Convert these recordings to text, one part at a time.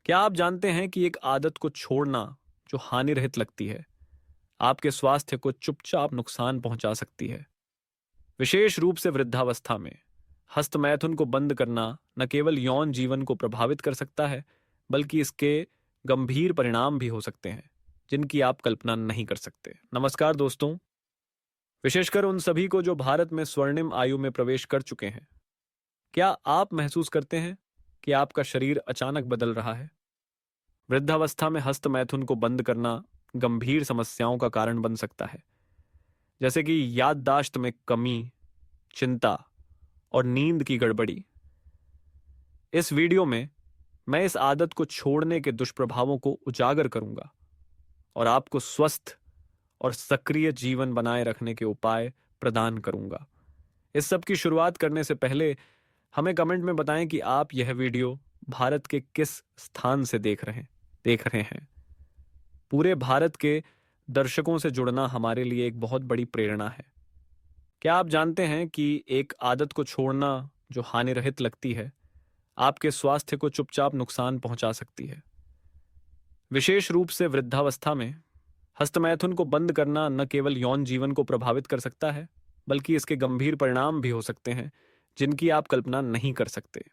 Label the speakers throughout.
Speaker 1: क्या आप जानते हैं कि एक आदत को छोड़ना जो हानि रहित लगती है, आपके स्वास्थ्य को चुपचाप नुकसान पहुंचा सकती है। विशेष रूप से वृद्धावस्था में हस्तमैथुन को बंद करना न केवल यौन जीवन को प्रभावित कर सकता है, बल्कि इसके गंभीर परिणाम भी हो सकते हैं जिनकी आप कल्पना नहीं कर सकते। नमस्कार दोस्तों, विशेषकर उन सभी को जो भारत में स्वर्णिम आयु में प्रवेश कर चुके हैं। क्या आप महसूस करते हैं कि आपका शरीर अचानक बदल रहा है? वृद्धावस्था में हस्तमैथुन को बंद करना गंभीर समस्याओं का कारण बन सकता है, जैसे कि याददाश्त में कमी, चिंता और नींद की गड़बड़ी। इस वीडियो में मैं इस आदत को छोड़ने के दुष्प्रभावों को उजागर करूंगा और आपको स्वस्थ और सक्रिय जीवन बनाए रखने के उपाय प्रदान करूंगा। इस सब की शुरुआत करने से पहले हमें कमेंट में बताएं कि आप यह वीडियो भारत के किस स्थान से देख रहे हैं। पूरे भारत के दर्शकों से जुड़ना हमारे लिए एक बहुत बड़ी प्रेरणा है। क्या आप जानते हैं कि एक आदत को छोड़ना जो हानिरहित लगती है, आपके स्वास्थ्य को चुपचाप नुकसान पहुंचा सकती है। विशेष रूप से वृद्धावस्था में हस्तमैथुन को बंद करना न केवल यौन जीवन को प्रभावित कर सकता है, बल्कि इसके गंभीर परिणाम भी हो सकते हैं जिनकी आप कल्पना नहीं कर सकते।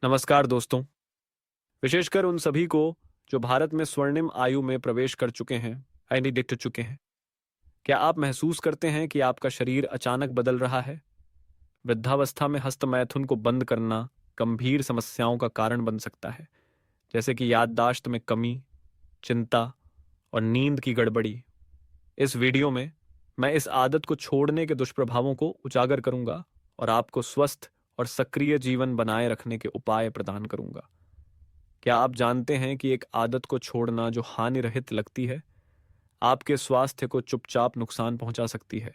Speaker 1: नमस्कार दोस्तों, विशेषकर उन सभी को जो भारत में स्वर्णिम आयु में प्रवेश कर चुके हैं, एडिक्ट चुके हैं। क्या आप महसूस करते हैं कि आपका शरीर अचानक बदल रहा है? वृद्धावस्था में हस्तमैथुन को बंद करना गंभीर समस्याओं का कारण बन सकता है, जैसे कि याददाश्त में कमी, चिंता और नींद की गड़बड़ी। इस वीडियो में मैं इस आदत को छोड़ने के दुष्प्रभावों को उजागर करूंगा और आपको स्वस्थ और सक्रिय जीवन बनाए रखने के उपाय प्रदान करूंगा। क्या आप जानते हैं कि एक आदत को छोड़ना जो हानि रहित लगती है, आपके स्वास्थ्य को चुपचाप नुकसान पहुंचा सकती है।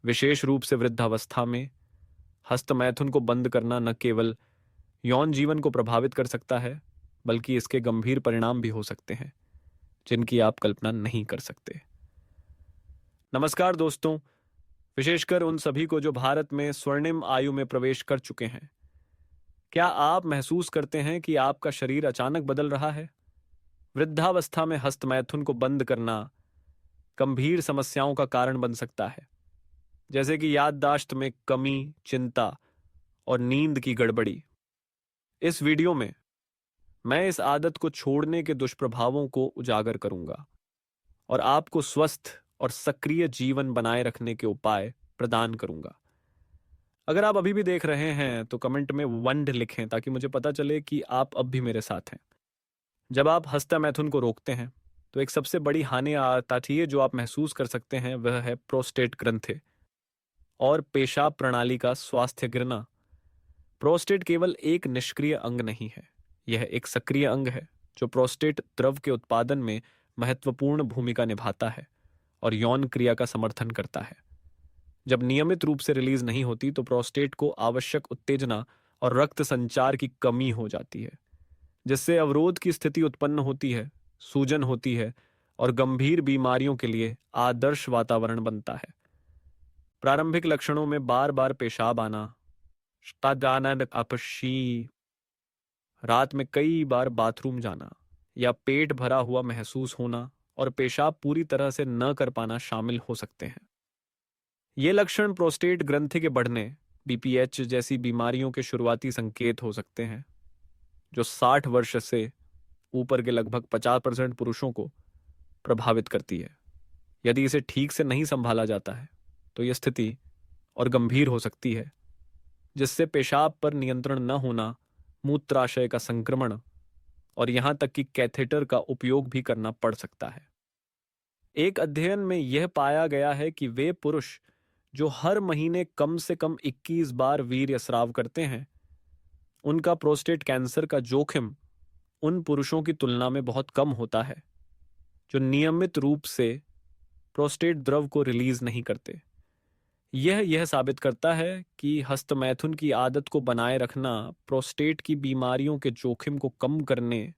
Speaker 1: विशेष रूप से वृद्धावस्था में हस्तमैथुन को बंद करना न केवल यौन जीवन को प्रभावित कर सकता है, बल्कि इसके गंभीर परिणाम भी हो सकते हैं जिनकी आप कल्पना नहीं कर सकते। नमस्कार दोस्तों, विशेषकर उन सभी को जो भारत में स्वर्णिम आयु में प्रवेश कर चुके हैं। क्या आप महसूस करते हैं कि आपका शरीर अचानक बदल रहा है? वृद्धावस्था में हस्तमैथुन को बंद करना गंभीर समस्याओं का कारण बन सकता है, जैसे कि याददाश्त में कमी, चिंता और नींद की गड़बड़ी। इस वीडियो में मैं इस आदत को छोड़ने के दुष्प्रभावों को उजागर करूंगा और आपको स्वस्थ और सक्रिय जीवन बनाए रखने के उपाय प्रदान करूंगा। अगर आप अभी भी देख रहे हैं तो कमेंट में वंड लिखें ताकि मुझे पता चले कि आप अब भी मेरे साथ हैं। जब आप हस्तमैथुन को रोकते हैं तो एक सबसे बड़ी हानि आती है जो आप महसूस कर सकते हैं, वह है प्रोस्टेट ग्रंथि और पेशाब प्रणाली का स्वास्थ्य गिरना। प्रोस्टेट केवल एक निष्क्रिय अंग नहीं है, यह एक सक्रिय अंग है जो प्रोस्टेट द्रव के उत्पादन में महत्वपूर्ण भूमिका निभाता है और यौन क्रिया का समर्थन करता है। जब नियमित रूप से रिलीज नहीं होती तो प्रोस्टेट को आवश्यक उत्तेजना और रक्त संचार की कमी हो जाती है, जिससे अवरोध की स्थिति उत्पन्न होती है, सूजन होती है और गंभीर बीमारियों के लिए आदर्श वातावरण बनता है। प्रारंभिक लक्षणों में बार बार पेशाब आना, अपशी, रात में कई बार बाथरूम जाना या पेट भरा हुआ महसूस होना और पेशाब पूरी तरह से न कर पाना शामिल हो सकते हैं। ये लक्षण प्रोस्टेट ग्रंथि के बढ़ने, बीपीएच जैसी बीमारियों के शुरुआती संकेत हो सकते हैं, जो 60 वर्ष से ऊपर के लगभग 50% पुरुषों को प्रभावित करती है। यदि इसे ठीक से नहीं संभाला जाता है तो यह स्थिति और गंभीर हो सकती है, जिससे पेशाब पर नियंत्रण न होना, मूत्राशय का संक्रमण और यहां तक कि कैथेटर का उपयोग भी करना पड़ सकता है। एक अध्ययन में यह पाया गया है कि वे पुरुष जो हर महीने कम से कम 21 बार वीर्य स्राव करते हैं, उनका प्रोस्टेट कैंसर का जोखिम उन पुरुषों की तुलना में बहुत कम होता है जो नियमित रूप से प्रोस्टेट द्रव को रिलीज नहीं करते। यह साबित करता है कि हस्तमैथुन की आदत को बनाए रखना प्रोस्टेट की बीमारियों के जोखिम को कम करने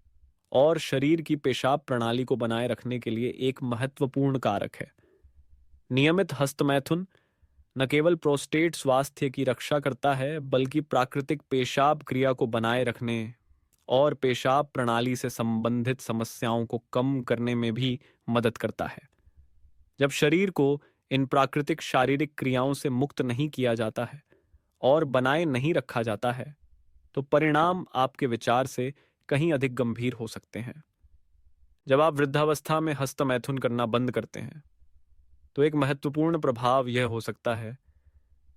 Speaker 1: और शरीर की पेशाब प्रणाली को बनाए रखने के लिए एक महत्वपूर्ण कारक है। नियमित हस्तमैथुन न केवल प्रोस्टेट स्वास्थ्य की रक्षा करता है, बल्कि प्राकृतिक पेशाब क्रिया को बनाए रखने और पेशाब प्रणाली से संबंधित समस्याओं को कम करने में भी मदद करता है। जब शरीर को इन प्राकृतिक शारीरिक क्रियाओं से मुक्त नहीं किया जाता है और बनाए नहीं रखा जाता है, तो परिणाम आपके विचार से कहीं अधिक गंभीर हो सकते हैं। जब आप वृद्धावस्था में हस्तमैथुन करना बंद करते हैं, तो एक महत्वपूर्ण प्रभाव यह हो सकता है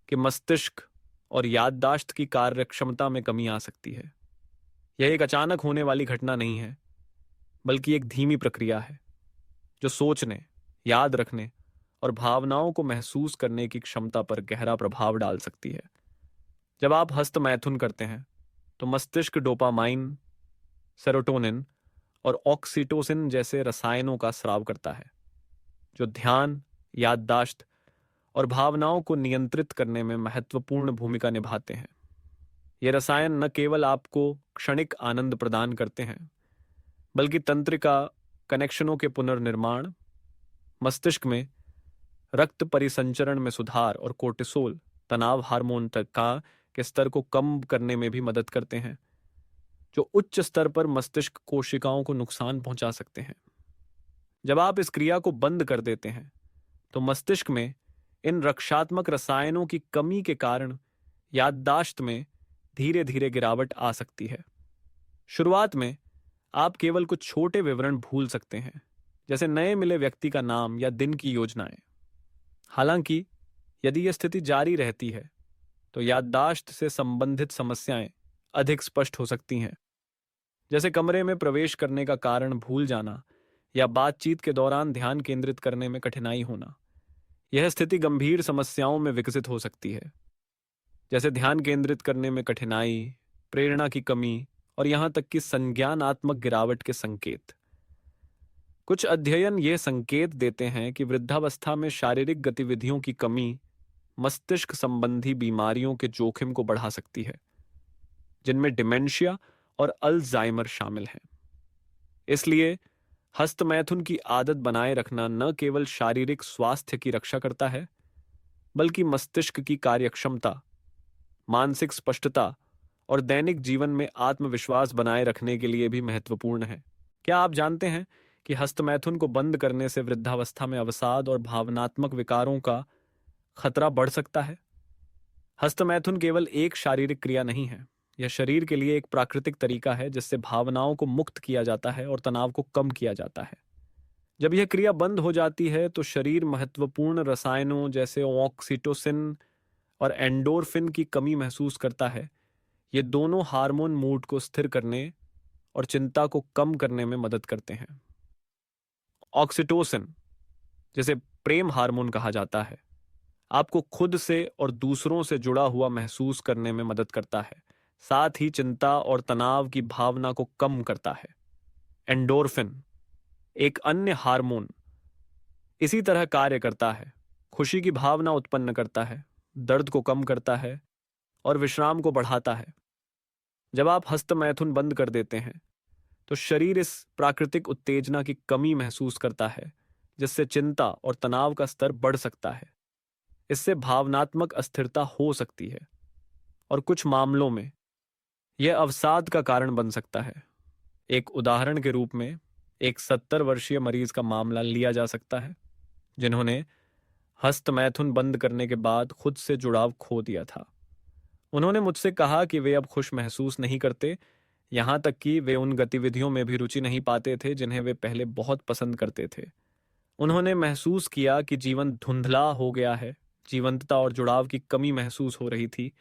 Speaker 1: कि मस्तिष्क और याददाश्त की कार्यक्षमता में कमी आ सकती है। यह एक अचानक होने वाली घटना नहीं है, बल्कि एक धीमी प्रक्रिया है जो सोचने, याद रखने और भावनाओं को महसूस करने की क्षमता पर गहरा प्रभाव डाल सकती है। जब आप हस्तमैथुन करते हैं, तो मस्तिष्क डोपामाइन, सेरोटोनिन और ऑक्सीटोसिन जैसे रसायनों का स्राव करता है, जो ध्यान, याददाश्त और भावनाओं को नियंत्रित करने में महत्वपूर्ण भूमिका निभाते हैं। ये रसायन न केवल आपको क्षणिक आनंद प्रदान करते हैं, बल्कि तंत्रिका कनेक्शनों के पुनर्निर्माण, मस्तिष्क में रक्त परिसंचरण में सुधार और कोर्टिसोल तनाव हार्मोन तक का के स्तर को कम करने में भी मदद करते हैं, जो उच्च स्तर पर मस्तिष्क कोशिकाओं को नुकसान पहुंचा सकते हैं। जब आप इस क्रिया को बंद कर देते हैं, तो मस्तिष्क में इन रक्षात्मक रसायनों की कमी के कारण याददाश्त में धीरे धीरे गिरावट आ सकती है। शुरुआत में आप केवल कुछ छोटे विवरण भूल सकते हैं, जैसे नए मिले व्यक्ति का नाम या दिन की योजनाएं। हालांकि यदि यह स्थिति जारी रहती है, तो याददाश्त से संबंधित समस्याएं अधिक स्पष्ट हो सकती हैं, जैसे कमरे में प्रवेश करने का कारण भूल जाना या बातचीत के दौरान ध्यान केंद्रित करने में कठिनाई होना। यह स्थिति गंभीर समस्याओं में विकसित हो सकती है, जैसे ध्यान केंद्रित करने में कठिनाई, प्रेरणा की कमी और यहां तक कि संज्ञानात्मक गिरावट के संकेत। कुछ अध्ययन ये संकेत देते हैं कि वृद्धावस्था में शारीरिक गतिविधियों की कमी मस्तिष्क संबंधी बीमारियों के जोखिम को बढ़ा सकती है, जिनमें डिमेंशिया और अल्जाइमर शामिल हैं। इसलिए हस्तमैथुन की आदत बनाए रखना न केवल शारीरिक स्वास्थ्य की रक्षा करता है, बल्कि मस्तिष्क की कार्यक्षमता, मानसिक स्पष्टता और दैनिक जीवन में आत्मविश्वास बनाए रखने के लिए भी महत्वपूर्ण है। क्या आप जानते हैं कि हस्तमैथुन को बंद करने से वृद्धावस्था में अवसाद और भावनात्मक विकारों का खतरा बढ़ सकता है? हस्तमैथुन केवल एक शारीरिक क्रिया नहीं है, यह शरीर के लिए एक प्राकृतिक तरीका है जिससे भावनाओं को मुक्त किया जाता है और तनाव को कम किया जाता है। जब यह क्रिया बंद हो जाती है, तो शरीर महत्वपूर्ण रसायनों जैसे ऑक्सीटोसिन और एंडोर्फिन की कमी महसूस करता है। ये दोनों हार्मोन मूड को स्थिर करने और चिंता को कम करने में मदद करते हैं। ऑक्सीटोसिन, जिसे प्रेम हार्मोन कहा जाता है, आपको खुद से और दूसरों से जुड़ा हुआ महसूस करने में मदद करता है, साथ ही चिंता और तनाव की भावना को कम करता है। एंडोर्फिन, एक अन्य हार्मोन, इसी तरह कार्य करता है, खुशी की भावना उत्पन्न करता है, दर्द को कम करता है और विश्राम को बढ़ाता है। जब आप हस्तमैथुन बंद कर देते हैं, तो शरीर इस प्राकृतिक उत्तेजना की कमी महसूस करता है, जिससे चिंता और तनाव का स्तर बढ़ सकता है। इससे भावनात्मक अस्थिरता हो सकती है और कुछ मामलों में यह अवसाद का कारण बन सकता है। एक उदाहरण के रूप में एक 70 वर्षीय मरीज का मामला लिया जा सकता है, जिन्होंने हस्तमैथुन बंद करने के बाद खुद से जुड़ाव खो दिया था। उन्होंने मुझसे कहा कि वे अब खुश महसूस नहीं करते, यहां तक कि वे उन गतिविधियों में भी रुचि नहीं पाते थे जिन्हें वे पहले बहुत पसंद करते थे। उन्होंने महसूस किया कि जीवन धुंधला हो गया है, जीवंतता और जुड़ाव की कमी महसूस हो रही थी,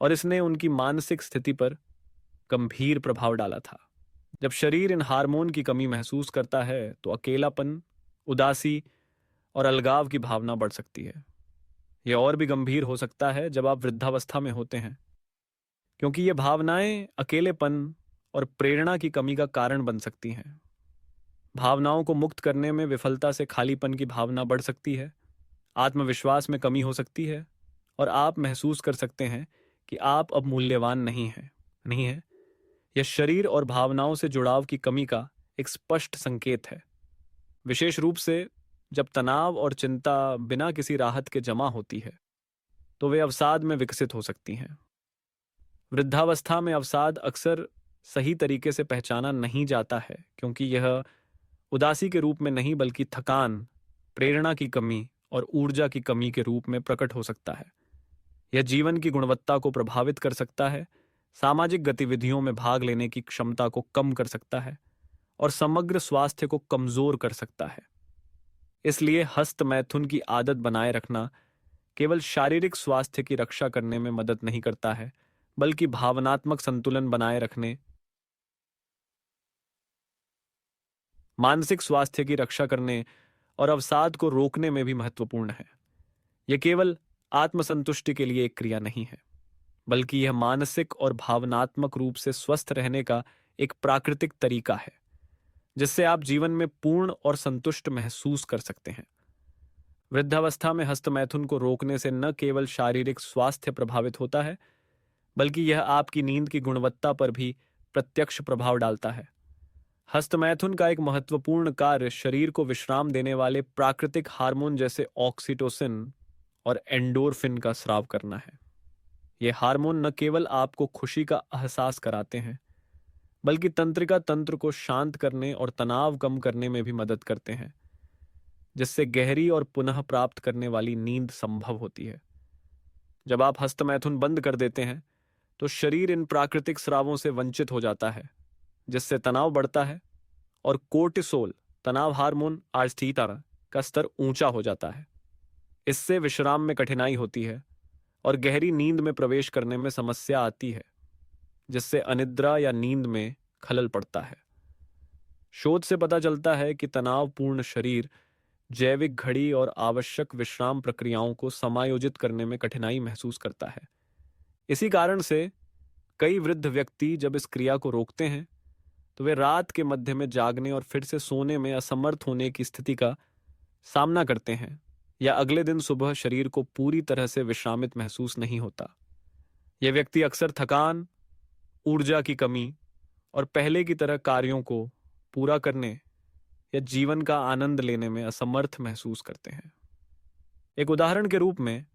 Speaker 1: और इसने उनकी मानसिक स्थिति पर गंभीर प्रभाव डाला था। जब शरीर इन हार्मोन की कमी महसूस करता है, तो अकेलापन, उदासी और अलगाव की भावना बढ़ सकती है। यह और भी गंभीर हो सकता है जब आप वृद्धावस्था में होते हैं, क्योंकि ये भावनाएं अकेलेपन और प्रेरणा की कमी का कारण बन सकती हैं। भावनाओं को मुक्त करने में विफलता से खालीपन की भावना बढ़ सकती है, आत्मविश्वास में कमी हो सकती है और आप महसूस कर सकते हैं कि आप अब मूल्यवान नहीं है। यह शरीर और भावनाओं से जुड़ाव की कमी का एक स्पष्ट संकेत है, विशेष रूप से जब तनाव और चिंता बिना किसी राहत के जमा होती है, तो वे अवसाद में विकसित हो सकती हैं। वृद्धावस्था में अवसाद अक्सर सही तरीके से पहचाना नहीं जाता है, क्योंकि यह उदासी के रूप में नहीं बल्कि थकान, प्रेरणा की कमी और ऊर्जा की कमी के रूप में प्रकट हो सकता है। यह जीवन की गुणवत्ता को प्रभावित कर सकता है, सामाजिक गतिविधियों में भाग लेने की क्षमता को कम कर सकता है और समग्र स्वास्थ्य को कमजोर कर सकता है। इसलिए हस्त मैथुन की आदत बनाए रखना केवल शारीरिक स्वास्थ्य की रक्षा करने में मदद नहीं करता है, बल्कि भावनात्मक संतुलन बनाए रखने, मानसिक स्वास्थ्य की रक्षा करने और अवसाद को रोकने में भी महत्वपूर्ण है। यह केवल आत्मसंतुष्टि के लिए एक क्रिया नहीं है, बल्कि यह मानसिक और भावनात्मक रूप से स्वस्थ रहने का एक प्राकृतिक तरीका है, जिससे आप जीवन में पूर्ण और संतुष्ट महसूस कर सकते हैं। वृद्धावस्था में हस्तमैथुन को रोकने से न केवल शारीरिक स्वास्थ्य प्रभावित होता है, बल्कि यह आपकी नींद की गुणवत्ता पर भी प्रत्यक्ष प्रभाव डालता है। हस्तमैथुन का एक महत्वपूर्ण कार्य शरीर को विश्राम देने वाले प्राकृतिक हार्मोन जैसे ऑक्सीटोसिन और एंडोर्फिन का स्राव करना है। ये हार्मोन न केवल आपको खुशी का एहसास कराते हैं, बल्कि तंत्रिका तंत्र को शांत करने और तनाव कम करने में भी मदद करते हैं, जिससे गहरी और पुनः प्राप्त करने वाली नींद संभव होती है। जब आप हस्तमैथुन बंद कर देते हैं, तो शरीर इन प्राकृतिक स्रावों से वंचित हो जाता है, जिससे तनाव बढ़ता है और कोर्टिसोल, तनाव हार्मोन आस्थीता का स्तर ऊंचा हो जाता है। इससे विश्राम में कठिनाई होती है और गहरी नींद में प्रवेश करने में समस्या आती है, जिससे अनिद्रा या नींद में खलल पड़ता है। शोध से पता चलता है कि तनावपूर्ण शरीर जैविक घड़ी और आवश्यक विश्राम प्रक्रियाओं को समायोजित करने में कठिनाई महसूस करता है। इसी कारण से कई वृद्ध व्यक्ति जब इस क्रिया को रोकते हैं, तो वे रात के मध्य में जागने और फिर से सोने में असमर्थ होने की स्थिति का सामना करते हैं, या अगले दिन सुबह शरीर को पूरी तरह से विश्रामित महसूस नहीं होता। यह व्यक्ति अक्सर थकान, ऊर्जा की कमी और पहले की तरह कार्यों को पूरा करने या जीवन का आनंद लेने में असमर्थ महसूस करते हैं। एक उदाहरण के रूप में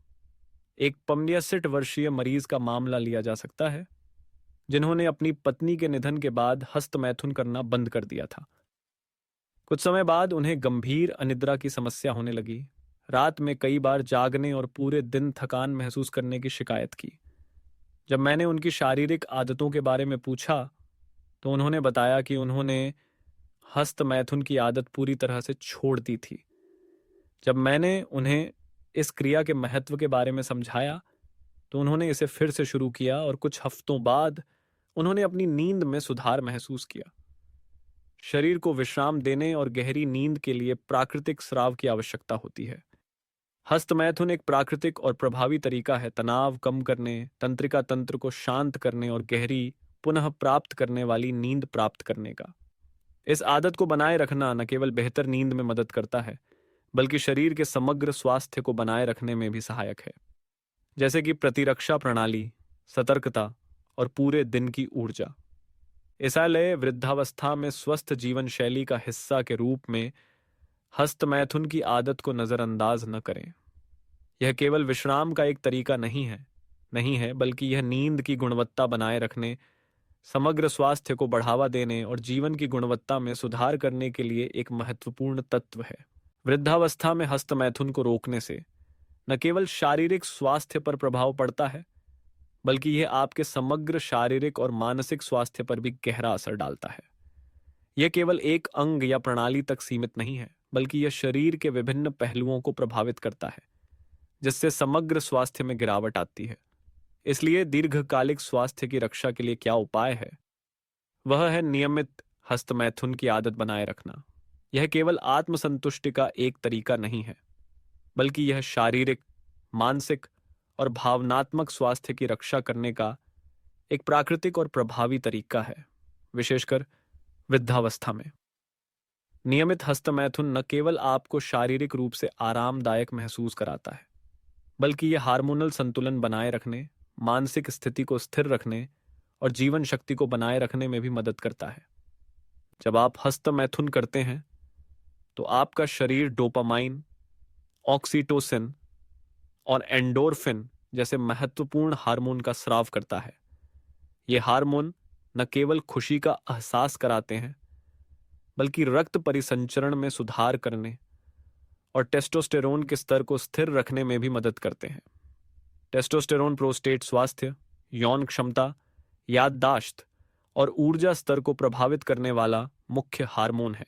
Speaker 1: एक 65 वर्षीय मरीज का मामला लिया जा सकता है, जिन्होंने अपनी पत्नी के निधन के बाद हस्तमैथुन करना बंद कर दिया था। कुछ समय बाद उन्हें गंभीर अनिद्रा की समस्या होने लगी। रात में कई बार जागने और पूरे दिन थकान महसूस करने की शिकायत की। जब मैंने उनकी शारीरिक आदतों के बारे में पूछा, तो उन्होंने बताया कि उन्होंने हस्तमैथुन की आदत पूरी तरह से छोड़ दी थी। जब मैंने उन्हें इस क्रिया के महत्व के बारे में समझाया, तो उन्होंने इसे फिर से शुरू किया और कुछ हफ्तों बाद उन्होंने अपनी नींद में सुधार महसूस किया। शरीर को विश्राम देने और गहरी नींद के लिए प्राकृतिक स्राव की आवश्यकता होती है। हस्तमैथुन एक प्राकृतिक और प्रभावी तरीका है तनाव कम करने, तंत्रिका तंत्र को शांत करने और गहरी पुनः प्राप्त करने वाली नींद प्राप्त करने का। इस आदत को बनाए रखना न केवल बेहतर नींद में मदद करता है, बल्कि शरीर के समग्र स्वास्थ्य को बनाए रखने में भी सहायक है, जैसे कि प्रतिरक्षा प्रणाली, सतर्कता और पूरे दिन की ऊर्जा। इसलिए वृद्धावस्था में स्वस्थ जीवन शैली का हिस्सा के रूप में हस्तमैथुन की आदत को नजरअंदाज न करें। यह केवल विश्राम का एक तरीका नहीं है, बल्कि यह नींद की गुणवत्ता बनाए रखने, समग्र स्वास्थ्य को बढ़ावा देने और जीवन की गुणवत्ता में सुधार करने के लिए एक महत्वपूर्ण तत्व है। वृद्धावस्था में हस्तमैथुन को रोकने से न केवल शारीरिक स्वास्थ्य पर प्रभाव पड़ता है, बल्कि यह आपके समग्र शारीरिक और मानसिक स्वास्थ्य पर भी गहरा असर डालता है। यह केवल एक अंग या प्रणाली तक सीमित नहीं है, बल्कि यह शरीर के विभिन्न पहलुओं को प्रभावित करता है, जिससे समग्र स्वास्थ्य में गिरावट आती है। इसलिए दीर्घकालिक स्वास्थ्य की रक्षा के लिए क्या उपाय है? वह है नियमित हस्तमैथुन की आदत बनाए रखना। यह केवल आत्मसंतुष्टि का एक तरीका नहीं है, बल्कि यह शारीरिक, मानसिक और भावनात्मक स्वास्थ्य की रक्षा करने का एक प्राकृतिक और प्रभावी तरीका है, विशेषकर वृद्धावस्था में। नियमित हस्तमैथुन न केवल आपको शारीरिक रूप से आरामदायक महसूस कराता है, बल्कि यह हार्मोनल संतुलन बनाए रखने, मानसिक स्थिति को स्थिर रखने और जीवन शक्ति को बनाए रखने में भी मदद करता है। जब आप हस्तमैथुन करते हैं, तो आपका शरीर डोपामाइन, ऑक्सीटोसिन और एंडोर्फिन जैसे महत्वपूर्ण हार्मोन का स्राव करता है। ये हार्मोन न केवल खुशी का एहसास कराते हैं बल्कि रक्त परिसंचरण में सुधार करने और टेस्टोस्टेरोन के स्तर को स्थिर रखने में भी मदद करते हैं। टेस्टोस्टेरोन प्रोस्टेट स्वास्थ्य, यौन क्षमता, याददाश्त और ऊर्जा स्तर को प्रभावित करने वाला मुख्य हार्मोन है।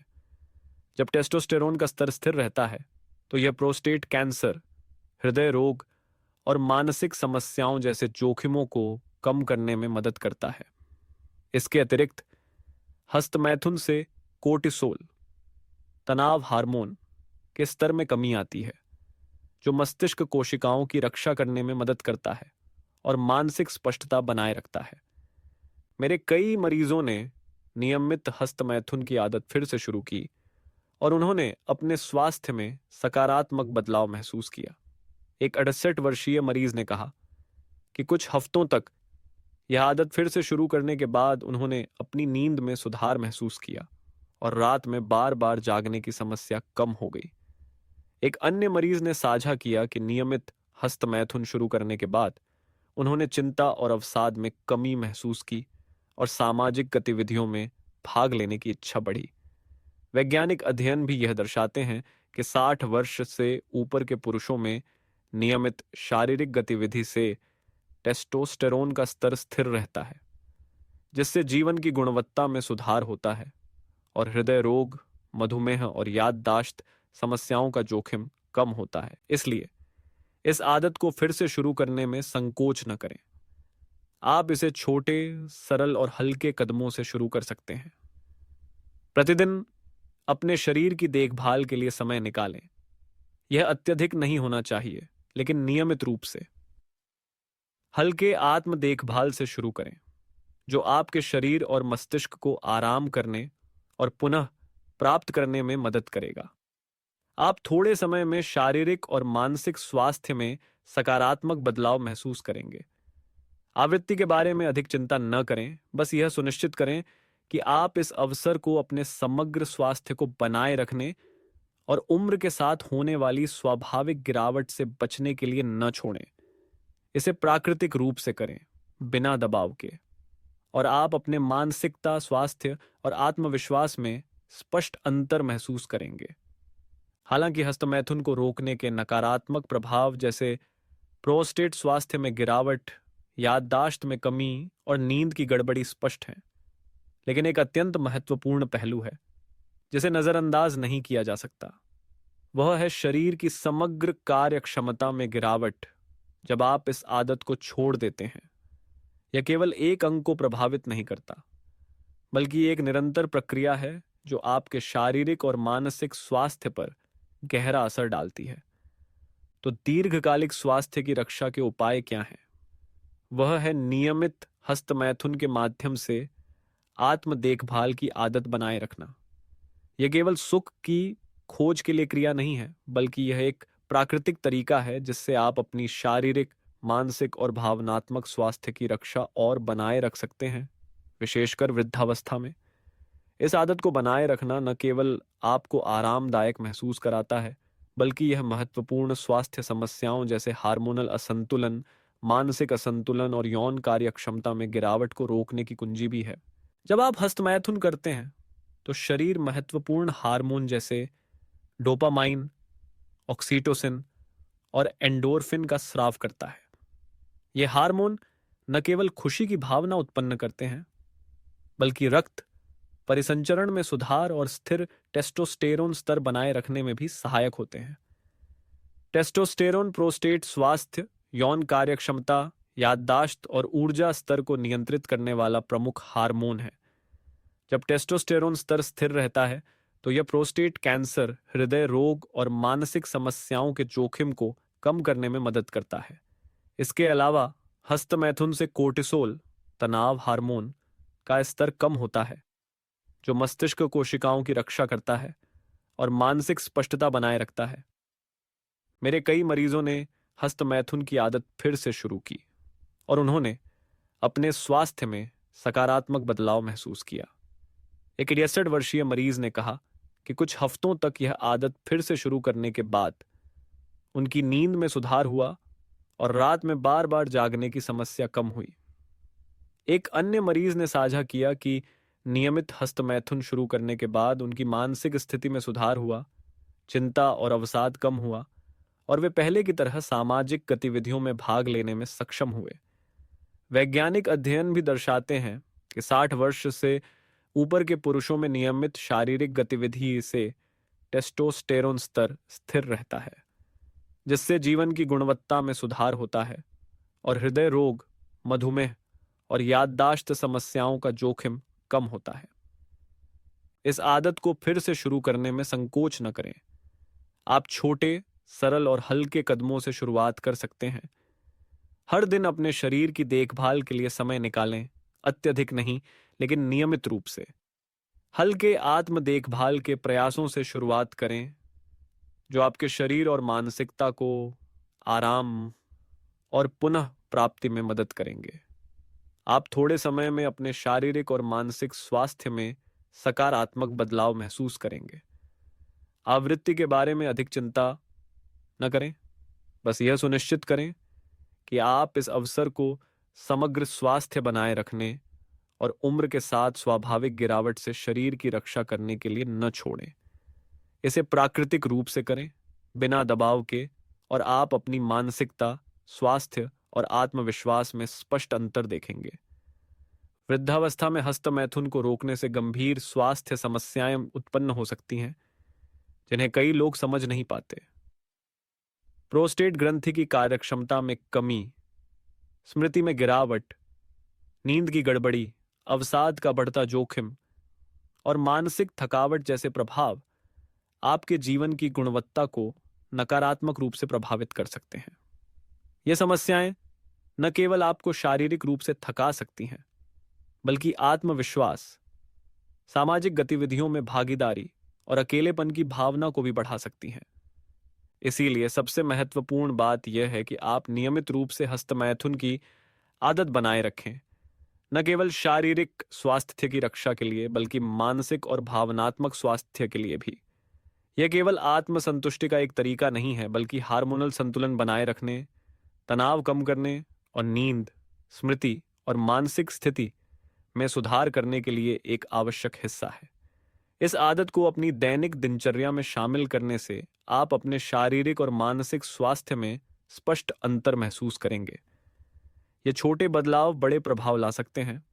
Speaker 1: जब टेस्टोस्टेरोन का स्तर स्थिर रहता है तो यह प्रोस्टेट कैंसर, हृदय रोग और मानसिक समस्याओं जैसे जोखिमों को कम करने में मदद करता है। इसके अतिरिक्त हस्तमैथुन से कोर्टिसोल, तनाव हार्मोन के स्तर में कमी आती है, जो मस्तिष्क कोशिकाओं की रक्षा करने में मदद करता है और मानसिक स्पष्टता बनाए रखता है। मेरे कई मरीजों ने नियमित हस्तमैथुन की आदत फिर से शुरू की और उन्होंने अपने स्वास्थ्य में सकारात्मक बदलाव महसूस किया। एक 68 वर्षीय मरीज ने कहा कि कुछ हफ्तों तक यह आदत फिर से शुरू करने के बाद उन्होंने अपनी नींद में सुधार महसूस किया और रात में बार बार जागने की समस्या कम हो गई। एक अन्य मरीज ने साझा किया कि नियमित हस्तमैथुन शुरू करने के बाद उन्होंने चिंता और अवसाद में कमी महसूस की और सामाजिक गतिविधियों में भाग लेने की इच्छा बढ़ी। वैज्ञानिक अध्ययन भी यह दर्शाते हैं कि 60 वर्ष से ऊपर के पुरुषों में नियमित शारीरिक गतिविधि से टेस्टोस्टेरोन का स्तर स्थिर रहता है, जिससे जीवन की गुणवत्ता में सुधार होता है और हृदय रोग, मधुमेह और याददाश्त समस्याओं का जोखिम कम होता है। इसलिए इस आदत को फिर से शुरू करने में संकोच न करें। आप इसे छोटे, सरल और हल्के कदमों से शुरू कर सकते हैं। प्रतिदिन अपने शरीर की देखभाल के लिए समय निकालें। यह अत्यधिक नहीं होना चाहिए, लेकिन नियमित रूप से। हल्के आत्म देखभाल से शुरू करें, जो आपके शरीर और मस्तिष्क को आराम करने और पुनः प्राप्त करने में मदद करेगा। आप थोड़े समय में शारीरिक और मानसिक स्वास्थ्य में सकारात्मक बदलाव महसूस करेंगे। आवृत्ति के बारे में अधिक चिंता न करें, बस यह सुनिश्चित करें कि आप इस अवसर को अपने समग्र स्वास्थ्य को बनाए रखने और उम्र के साथ होने वाली स्वाभाविक गिरावट से बचने के लिए न छोड़ें। इसे प्राकृतिक रूप से करें, बिना दबाव के, और आप अपने मानसिकता, स्वास्थ्य और आत्मविश्वास में स्पष्ट अंतर महसूस करेंगे। हालांकि हस्तमैथुन को रोकने के नकारात्मक प्रभाव जैसे प्रोस्टेट स्वास्थ्य में गिरावट, याददाश्त में कमी और नींद की गड़बड़ी स्पष्ट हैं, लेकिन एक अत्यंत महत्वपूर्ण पहलू है जिसे नजरअंदाज नहीं किया जा सकता। वह है शरीर की समग्र कार्य क्षमता में गिरावट। जब आप इस आदत को छोड़ देते हैं, यह केवल एक अंग को प्रभावित नहीं करता, बल्कि एक निरंतर प्रक्रिया है जो आपके शारीरिक और मानसिक स्वास्थ्य पर गहरा असर डालती है। तो दीर्घकालिक स्वास्थ्य की रक्षा के उपाय क्या हैं? वह है नियमित हस्तमैथुन के माध्यम से आत्म देखभाल की आदत बनाए रखना। यह केवल सुख की खोज के लिए क्रिया नहीं है, बल्कि यह एक प्राकृतिक तरीका है जिससे आप अपनी शारीरिक, मानसिक और भावनात्मक स्वास्थ्य की रक्षा और बनाए रख सकते हैं, विशेषकर वृद्धावस्था में। इस आदत को बनाए रखना न केवल आपको आरामदायक महसूस कराता है, बल्कि यह महत्वपूर्ण स्वास्थ्य समस्याओं जैसे हार्मोनल असंतुलन, मानसिक असंतुलन और यौन कार्यक्षमता में गिरावट को रोकने की कुंजी भी है। जब आप हस्तमैथुन करते हैं तो शरीर महत्वपूर्ण हार्मोन जैसे डोपामाइन, ऑक्सीटोसिन और एंडोर्फिन का स्राव करता है। ये हार्मोन न केवल खुशी की भावना उत्पन्न करते हैं, बल्कि रक्त परिसंचरण में सुधार और स्थिर टेस्टोस्टेरोन स्तर बनाए रखने में भी सहायक होते हैं। टेस्टोस्टेरोन प्रोस्टेट स्वास्थ्य, यौन कार्यक्षमता, याददाश्त और ऊर्जा स्तर को नियंत्रित करने वाला प्रमुख हार्मोन है। जब टेस्टोस्टेरोन स्तर स्थिर रहता है तो यह प्रोस्टेट कैंसर, हृदय रोग और मानसिक समस्याओं के जोखिम को कम करने में मदद करता है। इसके अलावा हस्तमैथुन से कोर्टिसोल, तनाव हार्मोन का स्तर कम होता है, जो मस्तिष्क कोशिकाओं की रक्षा करता है और मानसिक स्पष्टता बनाए रखता है। मेरे कई मरीजों ने हस्तमैथुन की आदत फिर से शुरू की और उन्होंने अपने स्वास्थ्य में सकारात्मक बदलाव महसूस किया। एक 63 वर्षीय मरीज ने कहा कि कुछ हफ्तों तक यह आदत फिर से शुरू करने के बाद उनकी नींद में सुधार हुआ और रात में बार बार जागने की समस्या कम हुई। एक अन्य मरीज ने साझा किया कि नियमित हस्तमैथुन शुरू करने के बाद उनकी मानसिक स्थिति में सुधार हुआ, चिंता और अवसाद कम हुआ और वे पहले की तरह सामाजिक गतिविधियों में भाग लेने में सक्षम हुए। वैज्ञानिक अध्ययन भी दर्शाते हैं कि 60 वर्ष से ऊपर के पुरुषों में नियमित शारीरिक गतिविधि से टेस्टोस्टेरोन स्तर स्थिर रहता है, जिससे जीवन की गुणवत्ता में सुधार होता है और हृदय रोग, मधुमेह और याददाश्त समस्याओं का जोखिम कम होता है। इस आदत को फिर से शुरू करने में संकोच न करें। आप छोटे, सरल और हल्के कदमों से शुरुआत कर सकते हैं। हर दिन अपने शरीर की देखभाल के लिए समय निकालें, अत्यधिक नहीं लेकिन नियमित रूप से। हल्के आत्म देखभाल के प्रयासों से शुरुआत करें जो आपके शरीर और मानसिकता को आराम और पुनः प्राप्ति में मदद करेंगे। आप थोड़े समय में अपने शारीरिक और मानसिक स्वास्थ्य में सकारात्मक बदलाव महसूस करेंगे। आवृत्ति के बारे में अधिक चिंता न करें, बस यह सुनिश्चित करें कि आप इस अवसर को समग्र स्वास्थ्य बनाए रखने और उम्र के साथ स्वाभाविक गिरावट से शरीर की रक्षा करने के लिए न छोड़ें। इसे प्राकृतिक रूप से करें, बिना दबाव के, और आप अपनी मानसिकता, स्वास्थ्य और आत्मविश्वास में स्पष्ट अंतर देखेंगे। वृद्धावस्था में हस्तमैथुन को रोकने से गंभीर स्वास्थ्य समस्याएं उत्पन्न हो सकती हैं, जिन्हें कई लोग समझ नहीं पाते। प्रोस्टेट ग्रंथि की कार्यक्षमता में कमी, स्मृति में गिरावट, नींद की गड़बड़ी, अवसाद का बढ़ता जोखिम और मानसिक थकावट जैसे प्रभाव आपके जीवन की गुणवत्ता को नकारात्मक रूप से प्रभावित कर सकते हैं। ये समस्याएं न केवल आपको शारीरिक रूप से थका सकती हैं, बल्कि आत्मविश्वास, सामाजिक गतिविधियों में भागीदारी और अकेलेपन की भावना को भी बढ़ा सकती हैं। इसीलिए सबसे महत्वपूर्ण बात यह है कि आप नियमित रूप से हस्तमैथुन की आदत बनाए रखें, न केवल शारीरिक स्वास्थ्य की रक्षा के लिए बल्कि मानसिक और भावनात्मक स्वास्थ्य के लिए भी। यह केवल आत्मसंतुष्टि का एक तरीका नहीं है, बल्कि हार्मोनल संतुलन बनाए रखने, तनाव कम करने और नींद, स्मृति और मानसिक स्थिति में सुधार करने के लिए एक आवश्यक हिस्सा है। इस आदत को अपनी दैनिक दिनचर्या में शामिल करने से आप अपने शारीरिक और मानसिक स्वास्थ्य में स्पष्ट अंतर महसूस करेंगे। ये छोटे बदलाव बड़े प्रभाव ला सकते हैं,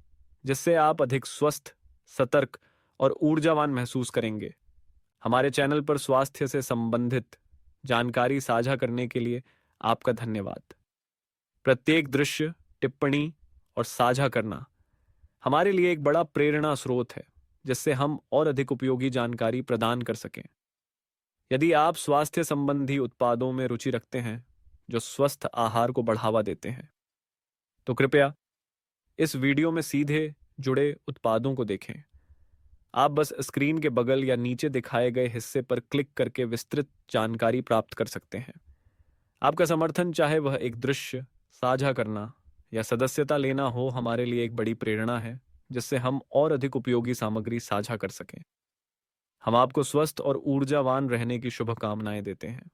Speaker 1: जिससे आप अधिक स्वस्थ, सतर्क और ऊर्जावान महसूस करेंगे। हमारे चैनल पर स्वास्थ्य से संबंधित जानकारी साझा करने के लिए आपका धन्यवाद। प्रत्येक दृश्य, टिप्पणी और साझा करना हमारे लिए एक बड़ा प्रेरणा स्रोत है, जिससे हम और अधिक उपयोगी जानकारी प्रदान कर सकें। यदि आप स्वास्थ्य संबंधी उत्पादों में रुचि रखते हैं जो स्वस्थ आहार को बढ़ावा देते हैं, तो कृपया इस वीडियो में सीधे जुड़े उत्पादों को देखें। आप बस स्क्रीन के बगल या नीचे दिखाए गए हिस्से पर क्लिक करके विस्तृत जानकारी प्राप्त कर सकते हैं। आपका समर्थन, चाहे वह एक दृश्य साझा करना या सदस्यता लेना हो, हमारे लिए एक बड़ी प्रेरणा है, जिससे हम और अधिक उपयोगी सामग्री साझा कर सकें। हम आपको स्वस्थ और ऊर्जावान रहने की शुभकामनाएं देते हैं।